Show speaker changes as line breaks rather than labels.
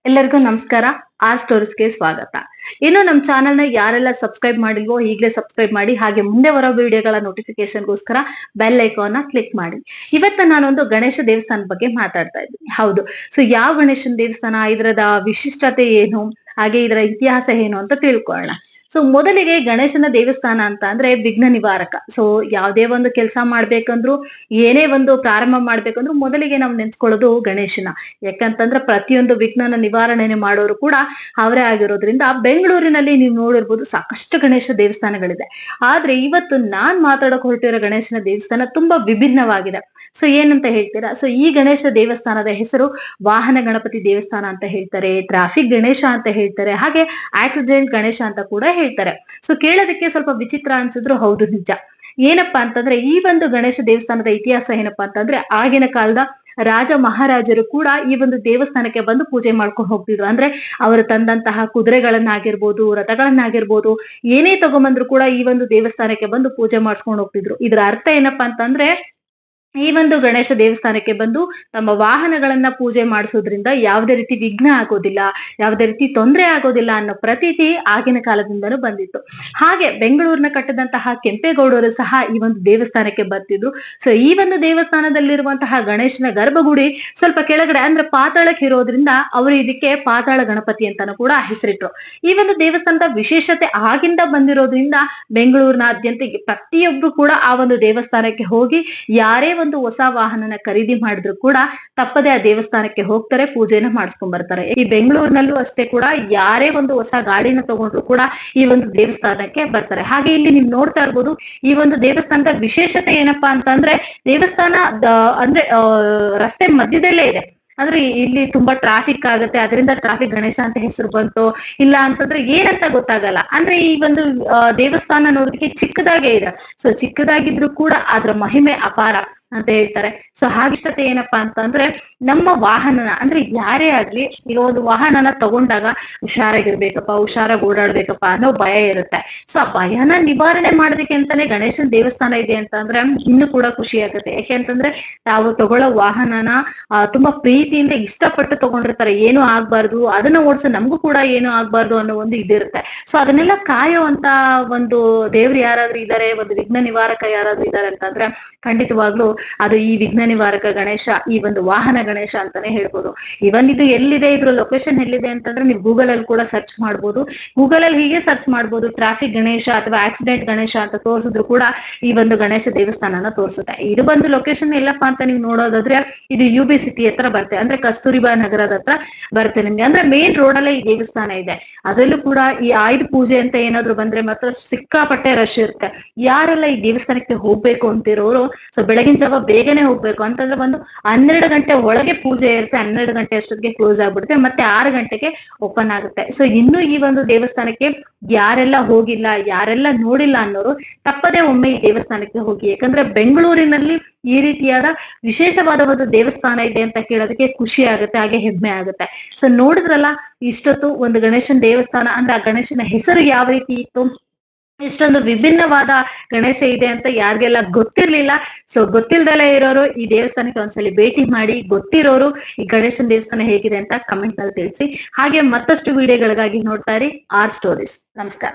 ಎಲ್ಲರಿಗೂ ನಮಸ್ಕಾರ. ಆರ್ ಸ್ಟೋರೀಸ್ಗೆ ಸ್ವಾಗತ. ಇನ್ನು ನಮ್ಮ ಚಾನೆಲ್ ನ ಯಾರೆಲ್ಲ ಸಬ್ಸ್ಕ್ರೈಬ್ ಮಾಡಿಲ್ವೋ ಈಗಲೇ ಸಬ್ಸ್ಕ್ರೈಬ್ ಮಾಡಿ, ಹಾಗೆ ಮುಂದೆ ಬರೋ ವಿಡಿಯೋಗಳ ನೋಟಿಫಿಕೇಶನ್ಗೋಸ್ಕರ ಬೆಲ್ ಐಕಾನ್ ನ ಕ್ಲಿಕ್ ಮಾಡಿ. ಇವತ್ತ ನಾನೊಂದು ಗಣೇಶ ದೇವಸ್ಥಾನದ ಬಗ್ಗೆ ಮಾತಾಡ್ತಾ ಇದ್ದೀನಿ. ಹೌದು, ಸೊ ಯಾವ ಗಣೇಶನ ದೇವಸ್ಥಾನ, ಇದರದ ವಿಶಿಷ್ಟತೆ ಏನು, ಹಾಗೆ ಇದರ ಇತಿಹಾಸ ಏನು ಅಂತ ತಿಳ್ಕೊಳ್ಳೋಣ. ಸೊ ಮೊದಲಿಗೆ ಗಣೇಶನ ದೇವಸ್ಥಾನ ಅಂತ ಅಂದ್ರೆ ವಿಘ್ನ ನಿವಾರಕ. ಸೊ ಯಾವುದೇ ಒಂದು ಕೆಲಸ ಮಾಡ್ಬೇಕಂದ್ರು, ಏನೇ ಒಂದು ಪ್ರಾರಂಭ ಮಾಡ್ಬೇಕಂದ್ರು ಮೊದಲಿಗೆ ನಾವು ನೆನ್ಸ್ಕೊಳ್ಳೋದು ಗಣೇಶನ. ಯಾಕಂತಂದ್ರೆ ಪ್ರತಿಯೊಂದು ವಿಘ್ನನ ನಿವಾರಣೆ ಮಾಡೋರು ಕೂಡ ಅವರೇ ಆಗಿರೋದ್ರಿಂದ ಬೆಂಗಳೂರಿನಲ್ಲಿ ನೀವು ನೋಡಿರ್ಬೋದು ಸಾಕಷ್ಟು ಗಣೇಶ ದೇವಸ್ಥಾನಗಳಿದೆ. ಆದ್ರೆ ಇವತ್ತು ನಾನ್ ಮಾತಾಡಕ್ ಹೊರಟಿರೋ ಗಣೇಶನ ದೇವಸ್ಥಾನ ತುಂಬಾ ವಿಭಿನ್ನವಾಗಿದೆ. ಸೊ ಏನಂತ ಹೇಳ್ತೀರಾ? ಸೊ ಈ ಗಣೇಶ ದೇವಸ್ಥಾನದ ಹೆಸರು ವಾಹನ ಗಣಪತಿ ದೇವಸ್ಥಾನ ಅಂತ ಹೇಳ್ತಾರೆ, ಟ್ರಾಫಿಕ್ ಗಣೇಶ ಅಂತ ಹೇಳ್ತಾರೆ, ಹಾಗೆ ಆಕ್ಸಿಡೆಂಟ್ ಗಣೇಶ ಅಂತ ಕೂಡ ಹೇಳ್ತಾರೆ. ಸೊ ಕೇಳೋದಕ್ಕೆ ಸ್ವಲ್ಪ ವಿಚಿತ್ರ ಅನ್ಸಿದ್ರು ಹೌದು, ನಿಜ. ಏನಪ್ಪಾ ಅಂತಂದ್ರೆ ಈ ಒಂದು ಗಣೇಶ ದೇವಸ್ಥಾನದ ಇತಿಹಾಸ ಏನಪ್ಪಾ ಅಂತಂದ್ರೆ, ಆಗಿನ ಕಾಲದ ರಾಜ ಮಹಾರಾಜರು ಕೂಡ ಈ ಒಂದು ದೇವಸ್ಥಾನಕ್ಕೆ ಬಂದು ಪೂಜೆ ಮಾಡ್ಕೊಂಡು ಹೋಗ್ತಿದ್ರು. ಅಂದ್ರೆ ಅವರು ತಂದಂತಹ ಕುದುರೆಗಳನ್ನಾಗಿರ್ಬೋದು, ರಥಗಳನ್ನಾಗಿರ್ಬೋದು, ಏನೇ ತಗೊಂಬಂದ್ರು ಕೂಡ ಈ ಒಂದು ದೇವಸ್ಥಾನಕ್ಕೆ ಬಂದು ಪೂಜೆ ಮಾಡಿಸ್ಕೊಂಡು ಹೋಗ್ತಿದ್ರು. ಇದರ ಅರ್ಥ ಏನಪ್ಪಾ ಅಂತಂದ್ರೆ, ಈ ಒಂದು ಗಣೇಶ ದೇವಸ್ಥಾನಕ್ಕೆ ಬಂದು ತಮ್ಮ ವಾಹನಗಳನ್ನ ಪೂಜೆ ಮಾಡಿಸೋದ್ರಿಂದ ಯಾವುದೇ ರೀತಿ ವಿಘ್ನ ಆಗೋದಿಲ್ಲ, ಯಾವುದೇ ರೀತಿ ತೊಂದರೆ ಆಗೋದಿಲ್ಲ ಅನ್ನೋ ಪ್ರತೀತಿ ಆಗಿನ ಕಾಲದಿಂದನೂ ಬಂದಿತ್ತು. ಹಾಗೆ ಬೆಂಗಳೂರಿನ ಕಟ್ಟದಂತಹ ಕೆಂಪೇಗೌಡರು ಸಹ ಈ ಒಂದು ದೇವಸ್ಥಾನಕ್ಕೆ ಬರ್ತಿದ್ರು. ಸೊ ಈ ಒಂದು ದೇವಸ್ಥಾನದಲ್ಲಿರುವಂತಹ ಗಣೇಶನ ಗರ್ಭಗುಡಿ ಸ್ವಲ್ಪ ಕೆಳಗಡೆ ಅಂದ್ರೆ ಪಾತಾಳಕ್ಕೆ ಇರೋದ್ರಿಂದ ಅವರು ಇದಕ್ಕೆ ಪಾತಾಳ ಗಣಪತಿ ಅಂತಾನು ಕೂಡ ಹೆಸರಿಟ್ರು. ಈ ಒಂದು ದೇವಸ್ಥಾನದ ವಿಶೇಷತೆ ಆಗಿಂದ ಬಂದಿರೋದ್ರಿಂದ ಬೆಂಗಳೂರಿನಾದ್ಯಂತ ಪ್ರತಿಯೊಬ್ರು ಕೂಡ ಆ ಒಂದು ದೇವಸ್ಥಾನಕ್ಕೆ ಹೋಗಿ ಯಾರೇ ಒಂದು ಹೊಸ ವಾಹನನ ಖರೀದಿ ಮಾಡಿದ್ರು ಕೂಡ ತಪ್ಪದೆ ಆ ದೇವಸ್ಥಾನಕ್ಕೆ ಹೋಗ್ತಾರೆ, ಪೂಜೆನ ಮಾಡಿಸ್ಕೊಂಡ್ ಬರ್ತಾರೆ. ಈ ಬೆಂಗಳೂರಿನಲ್ಲೂ ಅಷ್ಟೇ ಕೂಡ ಯಾರೇ ಒಂದು ಹೊಸ ಗಾಡಿನ ತಗೊಂಡ್ರು ಕೂಡ ಈ ಒಂದು ದೇವಸ್ಥಾನಕ್ಕೆ ಬರ್ತಾರೆ. ಹಾಗೆ ಇಲ್ಲಿ ನೀವು ನೋಡ್ತಾ ಇರ್ಬೋದು, ಈ ಒಂದು ದೇವಸ್ಥಾನದ ವಿಶೇಷತೆ ಏನಪ್ಪಾ ಅಂತಂದ್ರೆ, ದೇವಸ್ಥಾನ ಅಂದ್ರೆ ರಸ್ತೆ ಮಧ್ಯದಲ್ಲೇ ಇದೆ. ಅಂದ್ರೆ ಇಲ್ಲಿ ತುಂಬಾ ಟ್ರಾಫಿಕ್ ಆಗುತ್ತೆ, ಅದರಿಂದ ಟ್ರಾಫಿಕ್ ಗಣೇಶ ಅಂತ ಹೆಸರು ಬಂತು, ಇಲ್ಲ ಅಂತಂದ್ರೆ ಏನಂತ ಗೊತ್ತಾಗಲ್ಲ. ಅಂದ್ರೆ ಈ ಒಂದು ದೇವಸ್ಥಾನ ನೋಡೋದಕ್ಕೆ ಚಿಕ್ಕದಾಗೆ ಇದೆ. ಸೊ ಚಿಕ್ಕದಾಗಿದ್ರು ಕೂಡ ಅದ್ರ ಮಹಿಮೆ ಅಪಾರ ಅಂತ ಹೇಳ್ತಾರೆ. ಸೊ ಹಾಗಿಷ್ಟತೆ ಏನಪ್ಪಾ ಅಂತಂದ್ರೆ, ನಮ್ಮ ವಾಹನನ ಅಂದ್ರೆ ಯಾರೇ ಆಗ್ಲಿ ಈಗ ಒಂದು ವಾಹನನ ತಗೊಂಡಾಗ ಹುಷಾರಾಗಿರ್ಬೇಕಪ್ಪ, ಹುಷಾರಾಗಿ ಓಡಾಡ್ಬೇಕಪ್ಪ ಅನ್ನೋ ಭಯ ಇರುತ್ತೆ. ಸೊ ಆ ಭಯನ ನಿವಾರಣೆ ಮಾಡೋದಕ್ಕೆ ಅಂತಾನೆ ಗಣೇಶನ ದೇವಸ್ಥಾನ ಇದೆ ಅಂತ ಅಂದ್ರೆ ಇನ್ನು ಕೂಡ ಖುಷಿ ಆಗುತ್ತೆ. ಯಾಕೆಂತಂದ್ರೆ ತಾವು ತಗೊಳ್ಳೋ ವಾಹನನ ತುಂಬಾ ಪ್ರೀತಿಯಿಂದ ಇಷ್ಟಪಟ್ಟು ತಗೊಂಡಿರ್ತಾರೆ. ಏನು ಆಗ್ಬಾರ್ದು, ಅದನ್ನ ಓಡಿಸೋ ನಮಗೂ ಕೂಡ ಏನು ಆಗ್ಬಾರ್ದು ಅನ್ನೋ ಒಂದು ಇದಿರುತ್ತೆ. ಸೊ ಅದನ್ನೆಲ್ಲ ಕಾಯುವಂತ ಒಂದು ದೇವ್ರು ಯಾರಾದ್ರೂ ಇದ್ದಾರೆ, ಒಂದು ವಿಘ್ನ ನಿವಾರಕ ಯಾರಾದ್ರೂ ಇದ್ದಾರೆ ಅಂತಂದ್ರೆ ಖಂಡಿತವಾಗ್ಲೂ ಅದು ಈ ವಿಘ್ನ ನಿವಾರಕ ಗಣೇಶ, ಈ ಒಂದು ವಾಹನ ಗಣೇಶ ಅಂತಾನೆ ಹೇಳ್ಬೋದು. ಇವನ್ ಇದು ಎಲ್ಲಿದೆ, ಇದ್ರ ಲೊಕೇಶನ್ ಎಲ್ಲಿದೆ ಅಂತಂದ್ರೆ ನೀವು ಗೂಗಲ್ ಅಲ್ಲಿ ಕೂಡ ಸರ್ಚ್ ಮಾಡ್ಬೋದು. ಗೂಗಲ್ ಅಲ್ಲಿ ಹೀಗೆ ಸರ್ಚ್ ಮಾಡ್ಬೋದು, ಟ್ರಾಫಿಕ್ ಗಣೇಶ ಅಥವಾ ಆಕ್ಸಿಡೆಂಟ್ ಗಣೇಶ ಅಂತ ತೋರಿಸಿದ್ರು ಕೂಡ ಈ ಒಂದು ಗಣೇಶ ದೇವಸ್ಥಾನನ ತೋರಿಸುತ್ತೆ. ಇದು ಬಂದು ಲೊಕೇಶನ್ ಎಲ್ಲಪ್ಪ ಅಂತ ನೀವು ನೋಡೋದಾದ್ರೆ ಇದು UB ಸಿಟಿ ಹತ್ರ ಬರುತ್ತೆ, ಅಂದ್ರೆ ಕಸ್ತೂರಿಬಾ ನಗರದ ಹತ್ರ ಬರುತ್ತೆ ನಿಮ್ಗೆ. ಅಂದ್ರೆ ಮೇನ್ ರೋಡ್ ಅಲ್ಲೇ ಈ ದೇವಸ್ಥಾನ ಇದೆ. ಅದರಲ್ಲೂ ಕೂಡ ಈ ಆಯುಧ ಪೂಜೆ ಅಂತ ಏನಾದ್ರು ಬಂದ್ರೆ ಮಾತ್ರ ಸಿಕ್ಕಾಪಟ್ಟೆ ರಶ್ ಇರುತ್ತೆ. ಯಾರೆಲ್ಲ ಈ ದೇವಸ್ಥಾನಕ್ಕೆ ಹೋಗ್ಬೇಕು ಅಂತಿರೋರು ಸೊ ಬೆಳಗಿನ ಜಾವ ಬೇಗನೆ ಹೋಗ್ಬೇಕು ಅಂತಂದ್ರೆ ಒಂದು 12 ಗಂಟೆ ಒಳಗೆ ಪೂಜೆ ಇರುತ್ತೆ. 12 ಗಂಟೆ ಅಷ್ಟೊತ್ತಿಗೆ ಕ್ಲೋಸ್ ಆಗ್ಬಿಡುತ್ತೆ, ಮತ್ತೆ 6 ಗಂಟೆಗೆ ಓಪನ್ ಆಗುತ್ತೆ. ಸೊ ಇನ್ನು ಈ ಒಂದು ದೇವಸ್ಥಾನಕ್ಕೆ ಯಾರೆಲ್ಲ ಹೋಗಿಲ್ಲ, ಯಾರೆಲ್ಲ ನೋಡಿಲ್ಲ ಅನ್ನೋರು ತಪ್ಪದೆ ಒಮ್ಮೆ ಈ ದೇವಸ್ಥಾನಕ್ಕೆ ಹೋಗಿ. ಯಾಕಂದ್ರೆ ಬೆಂಗಳೂರಿನಲ್ಲಿ ಈ ರೀತಿಯಾದ ವಿಶೇಷವಾದ ಒಂದು ದೇವಸ್ಥಾನ ಇದೆ ಅಂತ ಕೇಳೋದಕ್ಕೆ ಖುಷಿ ಆಗುತ್ತೆ, ಹಾಗೆ ಹೆಮ್ಮೆ ಆಗುತ್ತೆ. ಸೊ ನೋಡಿದ್ರಲ್ಲ ಇಷ್ಟೊತ್ತು ಒಂದು ಗಣೇಶನ ದೇವಸ್ಥಾನ ಅಂದ್ರೆ ಆ ಗಣೇಶನ ಹೆಸರು ಯಾವ ರೀತಿ ಇತ್ತು, ಇಷ್ಟೊಂದು ವಿಭಿನ್ನವಾದ ಗಣೇಶ ಇದೆ ಅಂತ ಯಾರಿಗೆಲ್ಲ ಗೊತ್ತಿರ್ಲಿಲ್ಲ. ಸೊ ಗೊತ್ತಿಲ್ದಲೇ ಇರೋರು ಈ ದೇವಸ್ಥಾನಕ್ಕೆ ಒಂದ್ಸಲಿ ಭೇಟಿ ಮಾಡಿ, ಗೊತ್ತಿರೋರು ಈ ಗಣೇಶನ ದೇವಸ್ಥಾನ ಹೇಗಿದೆ ಅಂತ ಕಮೆಂಟ್ ನಲ್ಲಿ ತಿಳಿಸಿ. ಹಾಗೆ ಮತ್ತಷ್ಟು ವಿಡಿಯೋಗಳಿಗಾಗಿ ನೋಡ್ತಾ ಇರಿ ಆರ್ ಸ್ಟೋರೀಸ್. ನಮಸ್ಕಾರ.